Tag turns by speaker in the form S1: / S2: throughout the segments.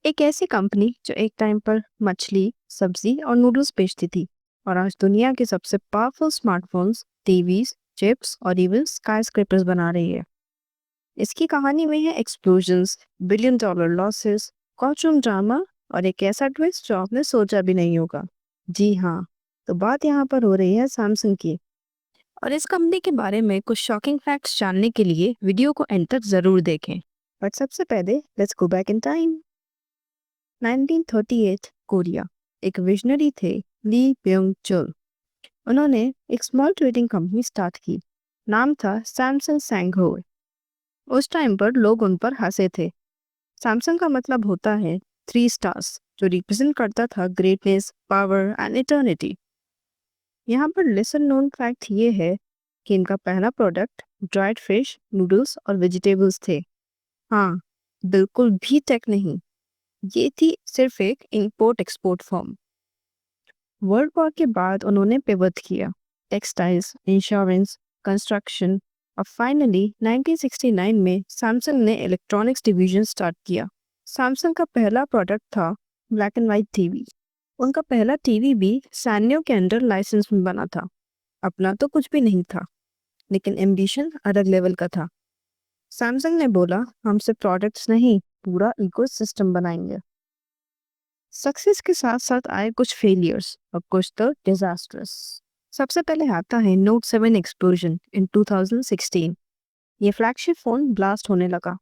S1: एक ऐसी कंपनी जो एक टाइम पर मछली, सब्जी और नूडल्स बेचती थी और आज दुनिया के सबसे पावरफुल स्मार्टफोन्स, टीवीज, चिप्स और इवन स्काईस्क्रेपर्स बना रही है। इसकी कहानी में है explosions, billion dollar losses, costume drama और एक ऐसा ट्विस्ट जो आपने सोचा भी नहीं होगा। जी हाँ, तो बात यहाँ पर हो रही है सैमसंग की। और इस कंपनी के बारे में कुछ शॉकिंग फैक्ट्स जानने के लिए वीडियो को एंड तक जरूर देखें। बट सबसे पहले let's go back in time. 1938 Korea. एक विजनरी थे ली ब्योंग चुल। उन्होंने एक स्मॉल ट्रेडिंग कंपनी स्टार्ट की। नाम था सैमसंग सैंगहो। उस टाइम पर लोग उन पर हंसे थे। सैमसंग का मतलब होता है 3 स्टार्स, जो रिप्रेजेंट करता था ग्रेटनेस, पावर एंड इटर्निटी। यहाँ पर लेसन नोन फैक्ट ये है कि इनका पहला प्रोडक्ट ड्राइड फिश, नूडल्स और वेजिटेबल्स थे। हाँ, बिल्कुल भी टेक नहीं, ये थी सिर्फ एक import export firm. World war के बाद उन्होंने पिवट किया, टेक्सटाइल्स, इंश्योरेंस, कंस्ट्रक्शन और फाइनली 1969 में सैमसंग ने इलेक्ट्रॉनिक्स डिवीजन स्टार्ट किया। सैमसंग का पहला प्रोडक्ट था ब्लैक एंड वाइट टीवी। उनका पहला टीवी भी सैन्यों के अंडर लाइसेंस में बना था। अपना तो कुछ भी नहीं था, लेकिन एम्बिशन अलग लेवल का था। सैमसंग ने बोला, हम सिर्फ प्रोडक्ट्स नहीं, पूरा इकोसिस्टम बनाएंगे। सक्सेस के साथ साथ आए कुछ फेलियर्स और कुछ तो डिजास्टर्स। सबसे पहले आता है नोट 7 एक्सप्लोजन इन 2016। ये फ्लैगशिप फोन ब्लास्ट होने लगा।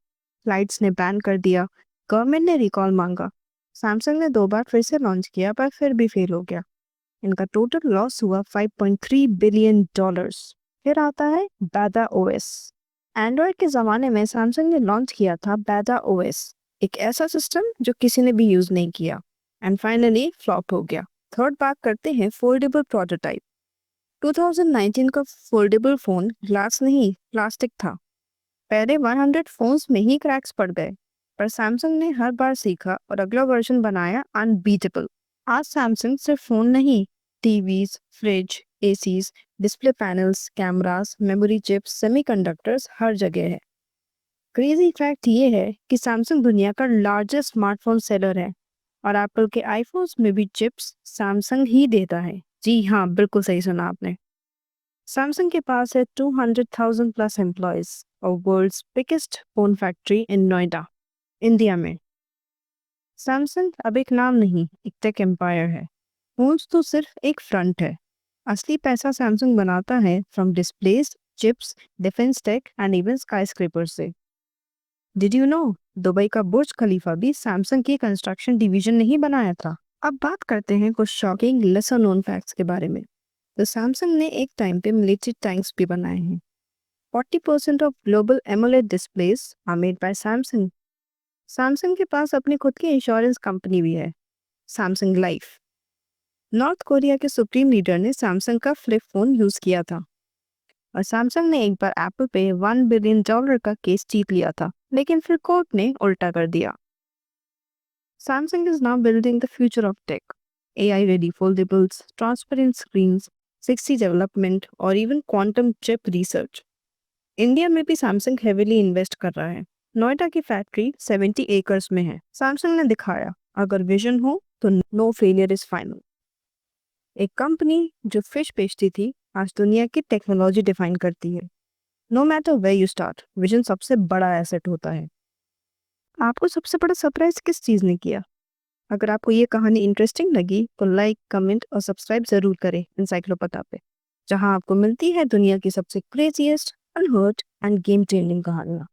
S1: फ्लाइट्स ने बैन कर दिया, गवर्नमेंट ने रिकॉल मांगा। सैमसंग ने 2 बार फिर से लॉन्च किया पर फिर भी फेल हो गया। इनका टोटल लॉस हुआ $5.3 बिलियन। फिर आता है बैदा ओएस। एंड्रॉयड के ज़माने में सैमसंग ने लॉन्च किया था बैदा ओएस, एक ऐसा सिस्टम जो किसी ने भी यूज़ नहीं किया एंड फाइनली फ्लॉप हो गया। थर्ड बात करते हैं फोल्डेबल प्रोटोटाइप। 2019 का फोल्डेबल फ़ोन ग्लास नहीं, प्लास्टिक था। पहले 100 फोन्स में ही क्रैक्स पड़ गए, पर सैमसंग ने हर बार सीखा और अगला वर्जन बनाया अनबीटेबल। आज सैमसंग सिर्फ फ़ोन नहीं, TVs, fridge, ACs, display panels, cameras, memory chips, semiconductors हर जगह है। क्रेजी फैक्ट ये है कि सैमसंग दुनिया का लार्जेस्ट स्मार्टफोन सेलर है और एप्पल के आईफोन्स में भी चिप्स सैमसंग ही देता है। जी हाँ, बिल्कुल सही सुना आपने। सैमसंग के पास है 200,000 प्लस एम्प्लॉयज और world's biggest phone factory in Noida, India में। सैमसंग अब एक नाम नहीं, एक टेक एम्पायर है। फोन्स तो सिर्फ एक फ्रंट है। असली पैसा सैमसंग बनाता है from displays, chips, defence tech and even skyscraper से। डिड यू नो, दुबई का बुर्ज खलीफा भी सैमसंग की कंस्ट्रक्शन डिवीजन ने ही बनाया था। अब बात करते हैं कुछ शॉकिंग लेसर नोन फैक्ट्स के बारे में। तो सैमसंग ने एक टाइम पे मिलिट्री टैंक्स भी बनाए हैं। 40% of global AMOLED displays are made by Samsung. Samsung के पास अपनी खुद की इंश्योरेंस कंपनी भी है, सैमसंग लाइफ। नॉर्थ कोरिया के सुप्रीम लीडर ने सैमसंग का फ्लिप फोन यूज किया था और सैमसंग ने एक बार एप्पल पे $1 बिलियन का केस जीत लिया था, लेकिन फिर कोर्ट ने उल्टा कर दिया। Samsung is now building the future of tech. AI-ready foldables, transparent screens, 6G development और even quantum chip research. India में भी सैमसंग हेविली इन्वेस्ट कर रहा है। नोएडा की फैक्ट्री 70 एकर्स में है। सैमसंग ने दिखाया, अगर विजन हो तो नो फेलियर इज फाइनल। एक कंपनी जो फिश बेचती थी आज दुनिया की टेक्नोलॉजी डिफाइन करती है। No matter where you start, vision सबसे बड़ा एसेट होता है। आपको सबसे बड़ा सरप्राइज किस चीज ने किया? अगर आपको ये कहानी इंटरेस्टिंग लगी तो लाइक, कमेंट और सब्सक्राइब जरूर करें इनसाइक्लोपीडिया पे, जहां आपको मिलती है दुनिया की सबसे craziest, unheard end game changing कहानियां।